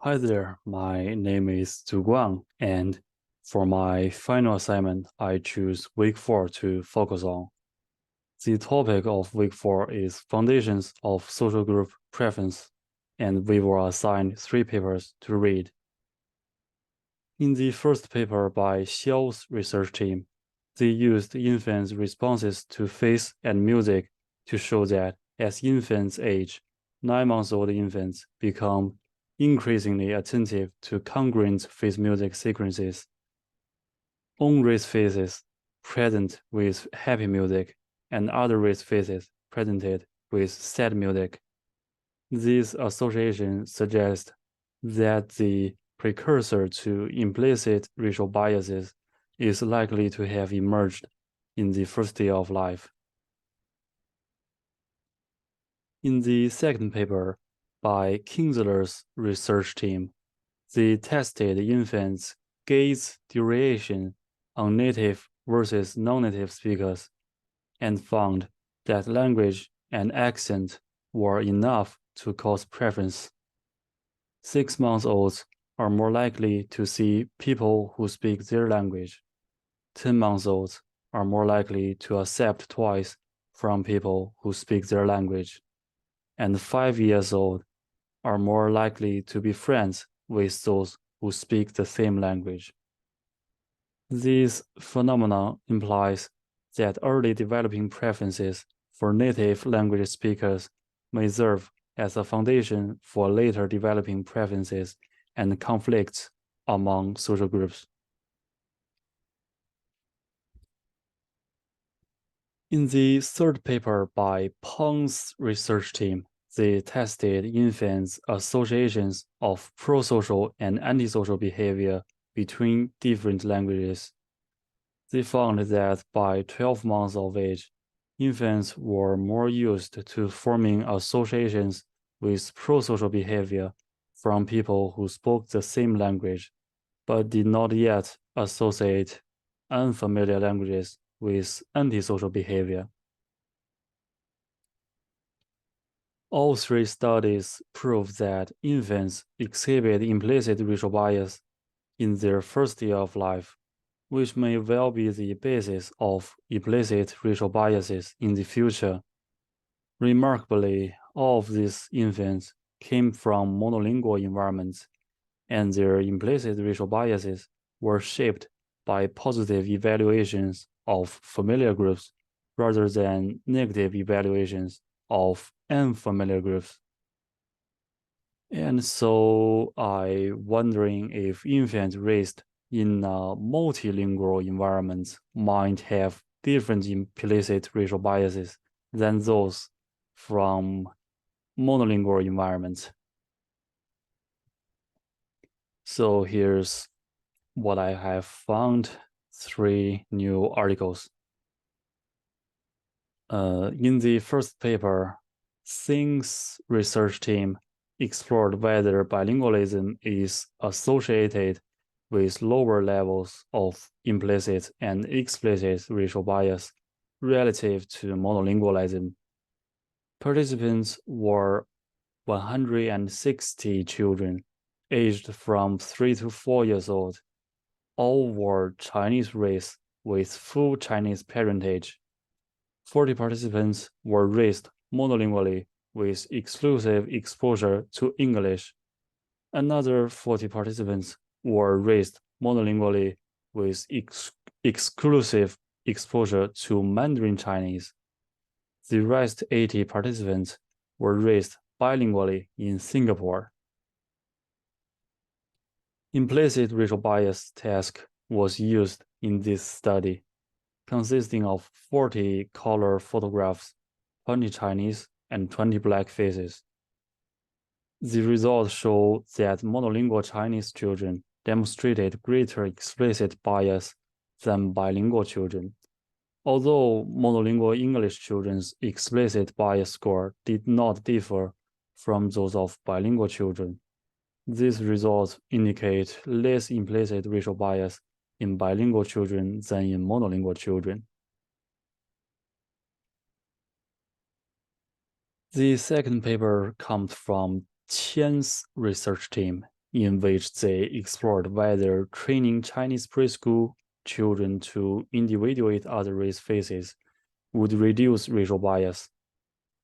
Hi there, my name is Zhu Guang, and for my final assignment, I choose week 4 to focus on. The topic of week 4 is Foundations of Social Group Preference, and we were assigned 3 papers to read. In the first paper by Xiao's research team, they used infants' responses to face and music to show that as infants age, 9-month-old infants become increasingly attentive to congruent face music sequences. On-raised faces present with happy music and other raised faces presented with sad music. These associations suggest that the precursor to implicit racial biases is likely to have emerged in the first year of life. In the second paper by Kinsler's research team, they tested infants' gaze duration on native versus non-native speakers and found that language and accent were enough to cause preference. 6-month-olds are more likely to see people who speak their language. 10-month-olds are more likely to accept toys from people who speak their language. And 5 years old are more likely to be friends with those who speak the same language. This phenomenon implies that early developing preferences for native language speakers may serve as a foundation for later developing preferences and conflicts among social groups. In the third paper by Peng's research team, they tested infants' associations of prosocial and antisocial behavior between different languages. They found that by 12 months of age, infants were more used to forming associations with prosocial behavior from people who spoke the same language, but did not yet associate unfamiliar languages with antisocial behavior. All 3 studies prove that infants exhibit implicit racial bias in their first year of life, which may well be the basis of implicit racial biases in the future. Remarkably, all of these infants came from monolingual environments, and their implicit racial biases were shaped by positive evaluations of familiar groups rather than negative evaluations of unfamiliar groups. And so I'm wondering if infants raised in a multilingual environment might have different implicit racial biases than those from monolingual environments. So here's what I have found, 3 new articles. In the first paper, Singh's research team explored whether bilingualism is associated with lower levels of implicit and explicit racial bias relative to monolingualism. Participants were 160 children aged from 3 to 4 years old. All were Chinese race with full Chinese parentage. 40 participants were raised monolingually with exclusive exposure to English. Another 40 participants were raised monolingually with exclusive exposure to Mandarin Chinese. The rest 80 participants were raised bilingually in Singapore. Implicit racial bias test was used in this study, consisting of 40 color photographs, 20 Chinese, and 20 black faces. The results show that monolingual Chinese children demonstrated greater explicit bias than bilingual children, although monolingual English children's explicit bias score did not differ from those of bilingual children. These results indicate less implicit racial bias in bilingual children than in monolingual children. The second paper comes from Qian's research team in which they explored whether training Chinese preschool children to individuate other race faces would reduce racial bias.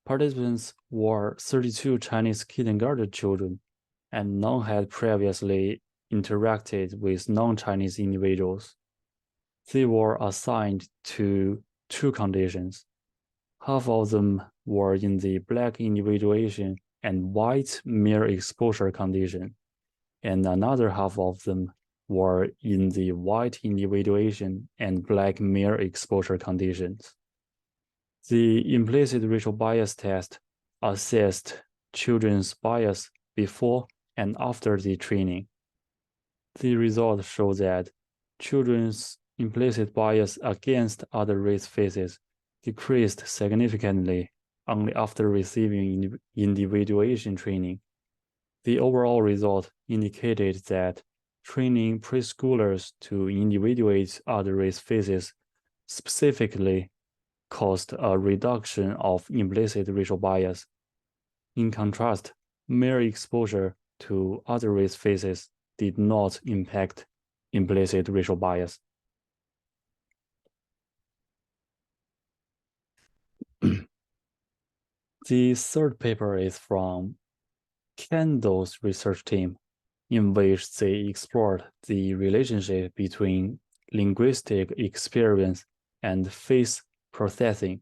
Participants were 32 Chinese kindergarten children, and none had previously interacted with non-Chinese individuals. They were assigned to two conditions. Half of them were in the black individuation and white mere exposure condition, and another half of them were in the white individuation and black mere exposure conditions. The implicit racial bias test assessed children's bias before and after the training. The results show that children's implicit bias against other race faces decreased significantly only after receiving individuation training. The overall result indicated that training preschoolers to individuate other race faces specifically caused a reduction of implicit racial bias. In contrast, mere exposure to other race faces did not impact implicit racial bias. The third paper is from Kendall's research team, in which they explored the relationship between linguistic experience and face processing,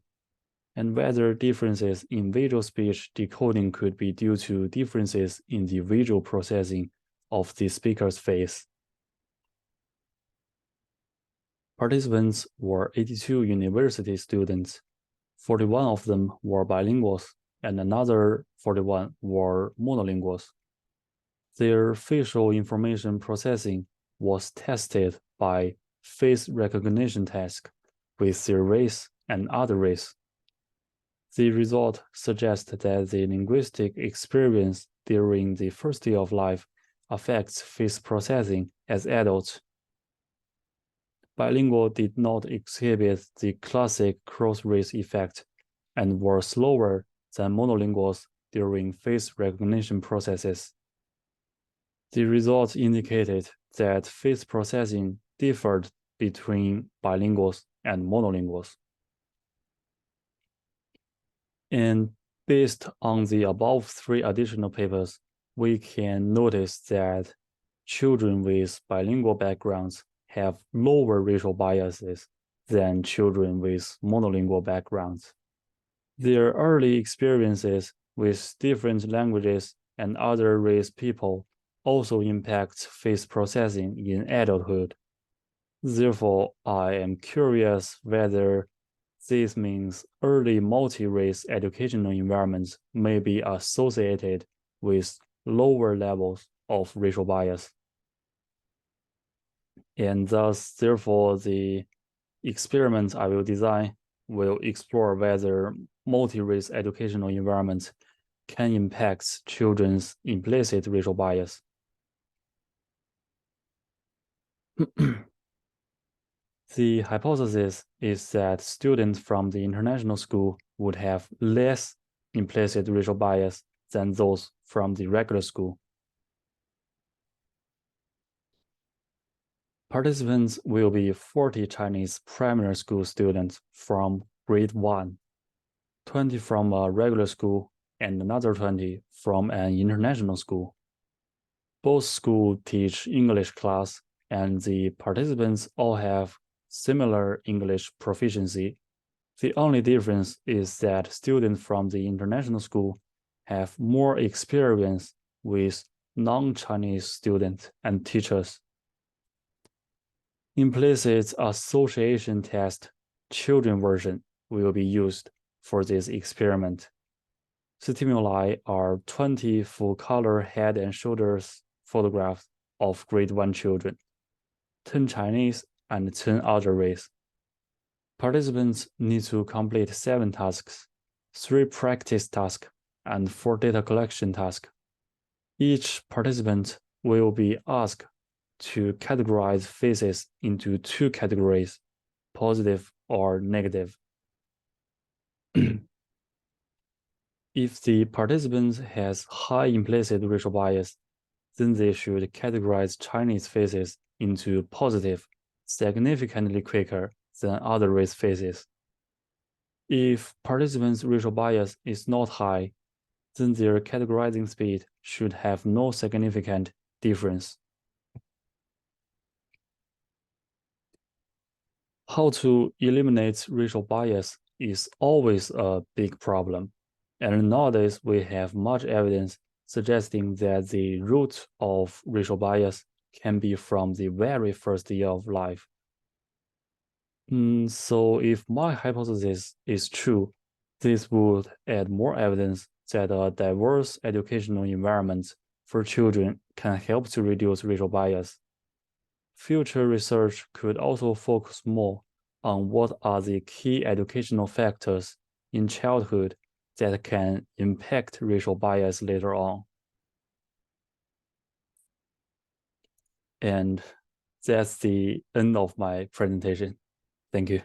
and whether differences in visual speech decoding could be due to differences in the visual processing of the speaker's face. Participants were 82 university students. 41 of them were bilinguals, and another 41 were monolinguals. Their facial information processing was tested by face recognition task with their race and other race. The result suggests that the linguistic experience during the first year of life affects face processing as adults. Bilingual did not exhibit the classic cross-race effect and were slower than monolinguals during face recognition processes. The results indicated that face processing differed between bilinguals and monolinguals. And based on the above three additional papers, we can notice that children with bilingual backgrounds have lower racial biases than children with monolingual backgrounds. Their early experiences with different languages and other race people also impacts face processing in adulthood. Therefore, I am curious whether this means early multi-race educational environments may be associated with lower levels of racial bias. And thus, therefore, the experiments I will design will explore whether multi-race educational environments can impact children's implicit racial bias. The hypothesis is that students from the international school would have less implicit racial bias than those from the regular school. Participants will be 40 Chinese primary school students from grade 1, 20 from a regular school, and another 20 from an international school. Both schools teach English class, and the participants all have similar English proficiency. The only difference is that students from the international school have more experience with non-Chinese students and teachers. Implicit association test children version will be used for this experiment. Stimuli are 20 full-color head and shoulders photographs of grade 1 children, 10 Chinese and 10 other race. Participants need to complete 7 tasks, 3 practice tasks, and 4 data collection tasks. Each participant will be asked to categorize faces into 2 categories, positive or negative. If the participant has high implicit racial bias, then they should categorize Chinese faces into positive significantly quicker than other race faces. If participants' racial bias is not high, then their categorizing speed should have no significant difference. How to eliminate racial bias is always a big problem, and nowadays we have much evidence suggesting that the root of racial bias can be from the very first year of life. So if my hypothesis is true, this would add more evidence that a diverse educational environment for children can help to reduce racial bias. Future research could also focus more on what are the key educational factors in childhood that can impact racial bias later on. And that's the end of my presentation. Thank you.